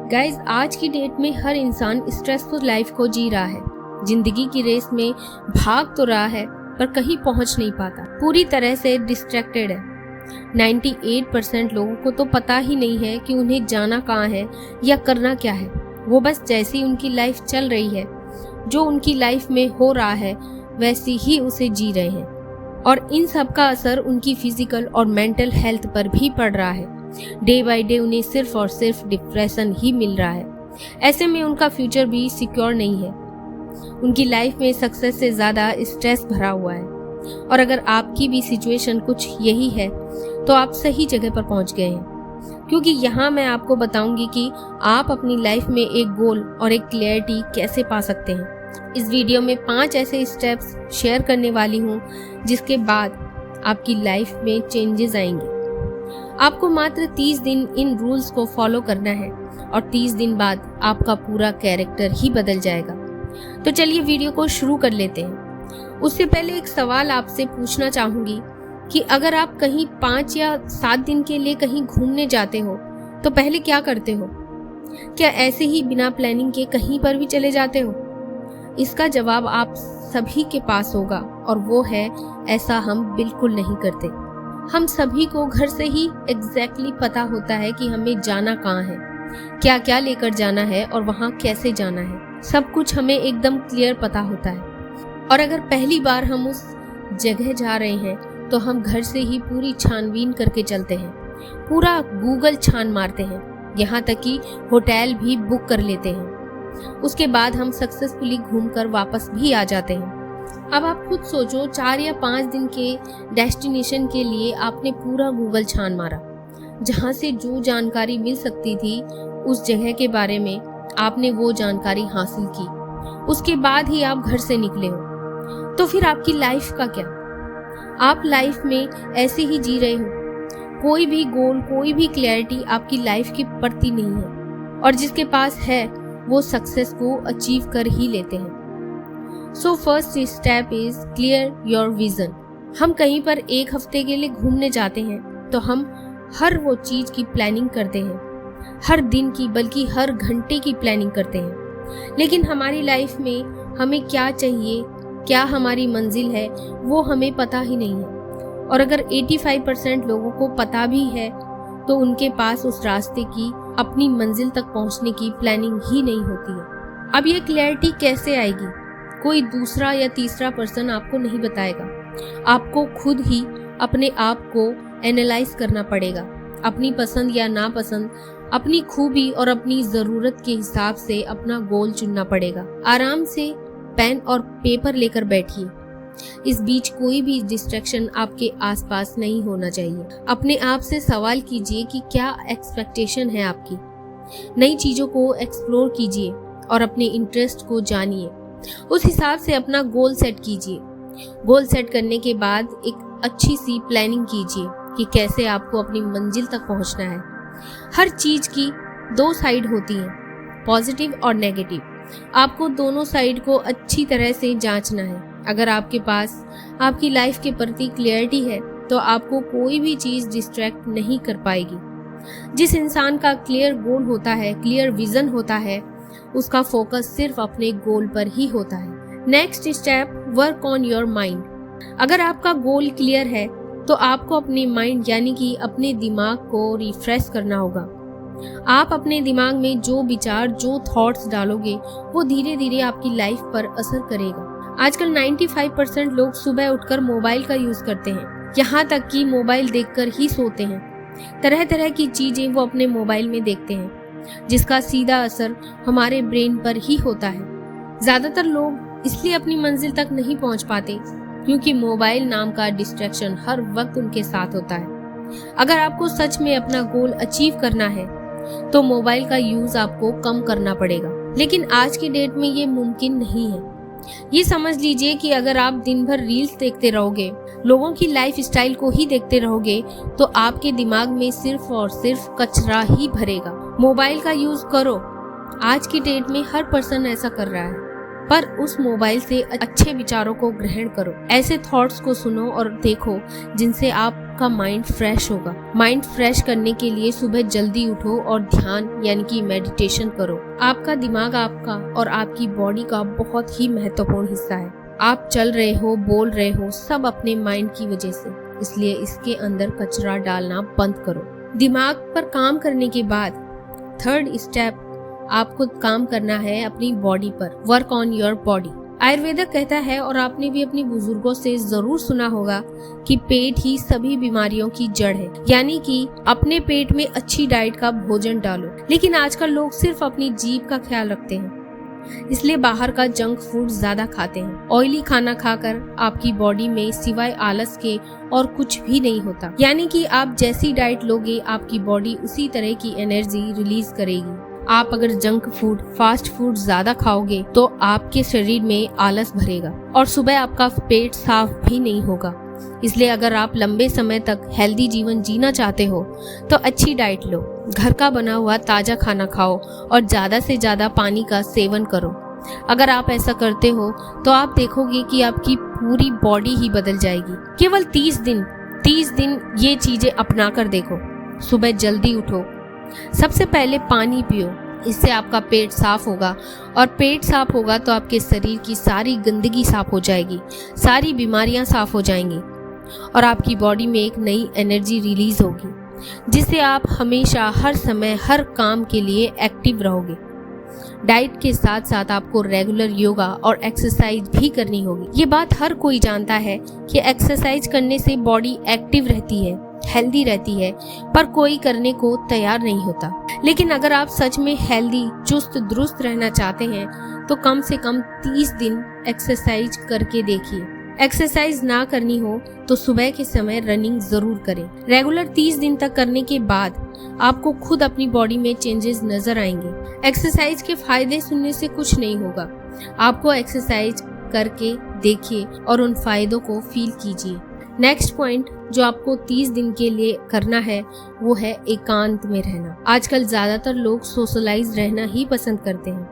Guys, आज की date में हर इंसान स्ट्रेसफुल लाइफ को जी रहा है। जिंदगी की रेस में भाग तो रहा है पर कहीं पहुंच नहीं पाता, पूरी तरह से डिस्ट्रैक्टेड है। 98% लोगों को तो पता ही नहीं है कि उन्हें जाना कहाँ है या करना क्या है। वो बस जैसी उनकी लाइफ चल रही है, जो उनकी लाइफ में हो रहा है, वैसी ही उसे जी रहे हैं। और इन सब का असर उनकी फिजिकल और मेंटल हेल्थ पर भी पड़ रहा है। डे बाय डे उन्हें सिर्फ और सिर्फ डिप्रेशन ही मिल रहा है। ऐसे में उनका फ्यूचर भी सिक्योर नहीं है। उनकी लाइफ में सक्सेस से ज़्यादा स्ट्रेस भरा हुआ है। और अगर आपकी भी सिचुएशन कुछ यही है तो आप सही जगह पर पहुंच गए हैं, क्योंकि यहाँ मैं आपको बताऊंगी कि आप अपनी लाइफ में एक गोल और एक क्लैरिटी कैसे पा सकते हैं। इस वीडियो में 5 ऐसे स्टेप्स शेयर करने वाली हूँ जिसके बाद आपकी लाइफ में चेंजेस आएंगे। आपको मात्र 30 दिन इन रूल्स को फॉलो करना है और 30 दिन बाद आपका पूरा कैरेक्टर ही बदल जाएगा। तो चलिए वीडियो को शुरू कर लेते हैं। उससे पहले एक सवाल आपसे पूछना चाहूंगी कि अगर आप कहीं 5 या 7 दिन के लिए कहीं घूमने जाते हो तो पहले क्या करते हो? क्या ऐसे ही बिना प्लानिंग के कहीं पर भी चले जाते हो? इसका जवाब आप सभी के पास होगा और वो है, ऐसा हम बिल्कुल नहीं करते। हम सभी को घर से ही एग्जैक्टली पता होता है कि हमें जाना कहाँ है, क्या क्या लेकर जाना है और वहाँ कैसे जाना है। सब कुछ हमें एकदम क्लियर पता होता है। और अगर पहली बार हम उस जगह जा रहे हैं तो हम घर से ही पूरी छानबीन करके चलते हैं, पूरा गूगल छान मारते हैं, यहाँ तक कि होटल भी बुक कर लेते हैं। उसके बाद हम सक्सेसफुली घूमकर वापस भी आ जाते हैं। अब आप खुद सोचो, 4 या 5 दिन के डेस्टिनेशन के लिए आपने पूरा गूगल छान मारा, जहाँ से जो जानकारी मिल सकती थी उस जगह के बारे में आपने वो जानकारी हासिल की। उसके बाद ही आप घर से निकले हो। तो फिर आपकी लाइफ का क्या? आप लाइफ में ऐसे ही जी रहे हो, कोई भी गोल, कोई भी क्लैरिटी आपकी लाइफ के प्रति नहीं है। और जिसके पास है वो सक्सेस को अचीव कर ही लेते हैं। So first step is clear your vision. हम कहीं पर 1 हफ्ते के लिए घूमने जाते हैं तो हम हर वो चीज की प्लानिंग करते हैं, हर दिन की बल्कि हर घंटे की प्लानिंग करते हैं। लेकिन हमारी लाइफ में हमें क्या चाहिए, क्या हमारी मंजिल है, वो हमें पता ही नहीं है। और अगर 85% लोगों को पता भी है तो उनके पास उस रास्ते की, अपनी मंजिल तक पहुंचने की प्लानिंग ही नहीं होती है। अब ये क्लैरिटी कैसे आएगी? कोई दूसरा या तीसरा पर्सन आपको नहीं बताएगा। आपको खुद ही अपने आप को एनालाइज करना पड़ेगा, अपनी पसंद या नापसंद, अपनी खूबी और अपनी ज़रूरत के हिसाब से अपना गोल चुनना पड़ेगा। आराम से पेन और पेपर लेकर बैठिए। इस बीच कोई भी डिस्ट्रैक्शन आपके आसपास नहीं होना चाहिए। अपने आप से सवाल कीजिए कि क्या एक्सपेक्टेशन है आपकी। नई चीज़ों को एक्सप्लोर कीजिए और अपने इंटरेस्ट को जानिए। उस हिसाब से अपना गोल सेट कीजिए। गोल सेट करने के बाद एक अच्छी सी प्लानिंग कीजिए कि कैसे आपको अपनी मंजिल तक पहुंचना है। हर चीज की 2 साइड होती हैं, पॉजिटिव और नेगेटिव। आपको दोनों साइड को अच्छी तरह से जांचना है। अगर आपके पास आपकी लाइफ के प्रति क्लियरिटी है तो आपको कोई भी चीज डिस्ट्रैक्ट नहीं कर पाएगी। जिस इंसान का क्लियर गोल होता है, क्लियर विजन होता है, उसका फोकस सिर्फ अपने गोल पर ही होता है। Next step, work on your mind. अगर आपका गोल क्लियर है तो आपको अपने माइंड यानी कि अपने दिमाग को रिफ्रेश करना होगा। आप अपने दिमाग में जो विचार, जो थॉट्स डालोगे वो धीरे धीरे आपकी लाइफ पर असर करेगा। आजकल 95% लोग सुबह उठकर मोबाइल का यूज करते हैं, यहाँ तक कि मोबाइल देखकर ही सोते हैं। तरह तरह की चीजें वो अपने मोबाइल में देखते हैं, जिसका सीधा असर हमारे ब्रेन पर ही होता है। ज्यादातर लोग इसलिए अपनी मंजिल तक नहीं पहुंच पाते क्योंकि मोबाइल नाम का डिस्ट्रैक्शन हर वक्त उनके साथ होता है। अगर आपको सच में अपना गोल अचीव करना है तो मोबाइल का यूज आपको कम करना पड़ेगा। लेकिन आज की डेट में ये मुमकिन नहीं है। ये समझ लीजिए कि अगर आप दिन भर रील्स देखते रहोगे, लोगों की लाइफ स्टाइल को ही देखते रहोगे, तो आपके दिमाग में सिर्फ और सिर्फ कचरा ही भरेगा। मोबाइल का यूज करो। आज की डेट में हर पर्सन ऐसा कर रहा है। पर उस मोबाइल से अच्छे विचारों को ग्रहण करो। ऐसे थॉट्स को सुनो और देखो जिनसे आपका माइंड फ्रेश होगा। माइंड फ्रेश करने के लिए सुबह जल्दी उठो और ध्यान यानी कि मेडिटेशन करो। आपका दिमाग आपका और आपकी बॉडी का बहुत ही महत्वपूर्ण हिस्सा है। आप चल रहे हो, बोल रहे हो, सब अपने माइंड की वजह से, इसलिए इसके अंदर कचरा डालना बंद करो। दिमाग पर काम करने के बाद थर्ड स्टेप आपको काम करना है अपनी बॉडी पर। Work on your body. Ayurveda कहता है, और आपने भी अपने बुजुर्गों से जरूर सुना होगा, कि पेट ही सभी बीमारियों की जड़ है, यानी कि अपने पेट में अच्छी डाइट का भोजन डालो। लेकिन आजकल लोग सिर्फ अपनी जीभ का ख्याल रखते हैं, इसलिए बाहर का जंक फूड ज्यादा खाते हैं। ऑयली खाना खाकर आपकी बॉडी में सिवाय आलस के और कुछ भी नहीं होता, यानी कि आप जैसी डाइट लोगे आपकी बॉडी उसी तरह की एनर्जी रिलीज करेगी। आप अगर जंक फूड, फास्ट फूड ज्यादा खाओगे तो आपके शरीर में आलस भरेगा और सुबह आपका पेट साफ भी नहीं होगा। इसलिए अगर आप लंबे समय तक हेल्दी जीवन जीना चाहते हो तो अच्छी डाइट लो, घर का बना हुआ ताजा खाना खाओ और ज्यादा से ज्यादा पानी का सेवन करो। अगर आप ऐसा करते हो तो आप देखोगे कि आपकी पूरी बॉडी ही बदल जाएगी। केवल 30 दिन ये चीजें अपना कर देखो। सुबह जल्दी उठो, सबसे पहले पानी पियो, इससे आपका पेट साफ होगा और पेट साफ होगा तो आपके शरीर की सारी गंदगी साफ हो जाएगी, सारी बीमारियां साफ हो जाएंगी और आपकी बॉडी में एक नई एनर्जी रिलीज होगी, जिससे आप हमेशा, हर समय, हर काम के लिए एक्टिव रहोगे। डाइट के साथ साथ आपको रेगुलर योगा और एक्सरसाइज भी करनी होगी। ये बात हर कोई जानता है कि एक्सरसाइज करने से बॉडी एक्टिव रहती है, हेल्दी रहती है, पर कोई करने को तैयार नहीं होता। लेकिन अगर आप सच में हेल्दी, चुस्त दुरुस्त रहना चाहते हैं तो कम से कम 30 दिन एक्सरसाइज करके देखिए। एक्सरसाइज ना करनी हो तो सुबह के समय रनिंग जरूर करें। रेगुलर 30 दिन तक करने के बाद आपको खुद अपनी बॉडी में चेंजेस नजर आएंगे। एक्सरसाइज के फायदे सुनने से कुछ नहीं होगा, आपको एक्सरसाइज करके देखिए और उन फायदों को फील कीजिए। नेक्स्ट पॉइंट जो आपको 30 दिन के लिए करना है वो है एकांत में रहना। आजकल ज्यादातर लोग सोशलाइज रहना ही पसंद करते हैं,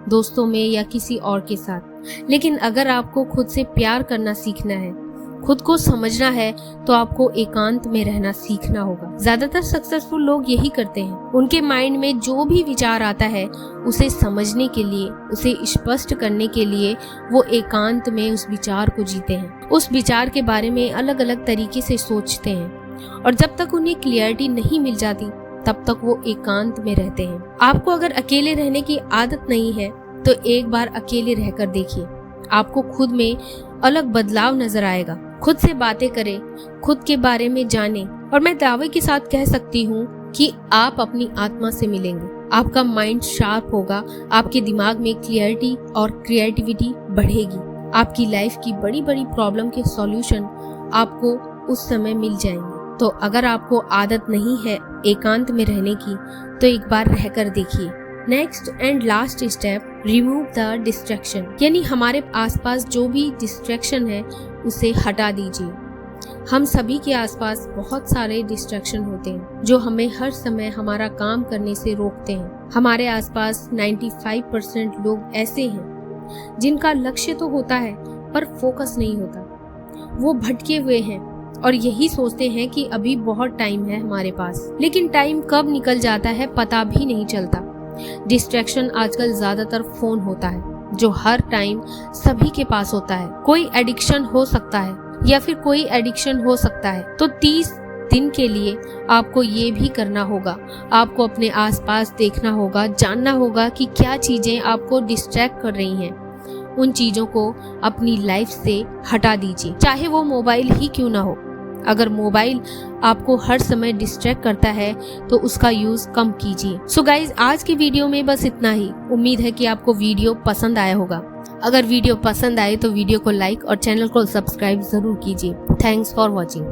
दोस्तों में या किसी और के साथ। लेकिन अगर आपको खुद से प्यार करना सीखना है, खुद को समझना है, तो आपको एकांत में रहना सीखना होगा। ज्यादातर सक्सेसफुल लोग यही करते हैं। उनके माइंड में जो भी विचार आता है उसे समझने के लिए, उसे स्पष्ट करने के लिए वो एकांत में उस विचार को जीते हैं। उस विचार के बारे में अलग अलग तरीके से सोचते हैं और जब तक उन्हें क्लियरिटी नहीं मिल जाती तब तक वो एकांत में रहते हैं। आपको अगर अकेले रहने की आदत नहीं है तो एक बार अकेले रहकर देखिए, आपको खुद में अलग बदलाव नजर आएगा। खुद से बातें करें, खुद के बारे में जानें और मैं दावे के साथ कह सकती हूँ कि आप अपनी आत्मा से मिलेंगे। आपका माइंड शार्प होगा, आपके दिमाग में क्लियरिटी और क्रिएटिविटी बढ़ेगी। आपकी लाइफ की बड़ी बड़ी प्रॉब्लम के सॉल्यूशन आपको उस समय मिल जाएंगे। तो अगर आपको आदत नहीं है एकांत में रहने की तो एक बार रहकर देखिए। Next and last step, remove the distraction, यानी हमारे आसपास जो भी डिस्ट्रैक्शन है उसे हटा दीजिए। हम सभी के आसपास बहुत सारे डिस्ट्रैक्शन होते हैं जो हमें हर समय हमारा काम करने से रोकते हैं। हमारे आसपास 95% लोग ऐसे हैं जिनका लक्ष्य तो होता है पर फोकस नहीं होता। वो भटके हुए हैं और यही सोचते हैं कि अभी बहुत टाइम है हमारे पास, लेकिन टाइम कब निकल जाता है पता भी नहीं चलता। डिस्ट्रैक्शन आजकल ज्यादातर फोन होता है जो हर टाइम सभी के पास होता है। कोई एडिक्शन हो सकता है या फिर कोई एडिक्शन हो सकता है। तो 30 दिन के लिए आपको ये भी करना होगा, आपको अपने आसपास देखना होगा, जानना होगा कि क्या चीजें आपको डिस्ट्रैक्ट कर रही हैं। उन चीजों को अपनी लाइफ से हटा दीजिए, चाहे वो मोबाइल ही क्यों ना हो। अगर मोबाइल आपको हर समय डिस्ट्रैक्ट करता है तो उसका यूज कम कीजिए। सो गाइज, आज की वीडियो में बस इतना ही। उम्मीद है कि आपको वीडियो पसंद आया होगा। अगर वीडियो पसंद आए तो वीडियो को लाइक और चैनल को सब्सक्राइब जरूर कीजिए। Thanks for watching.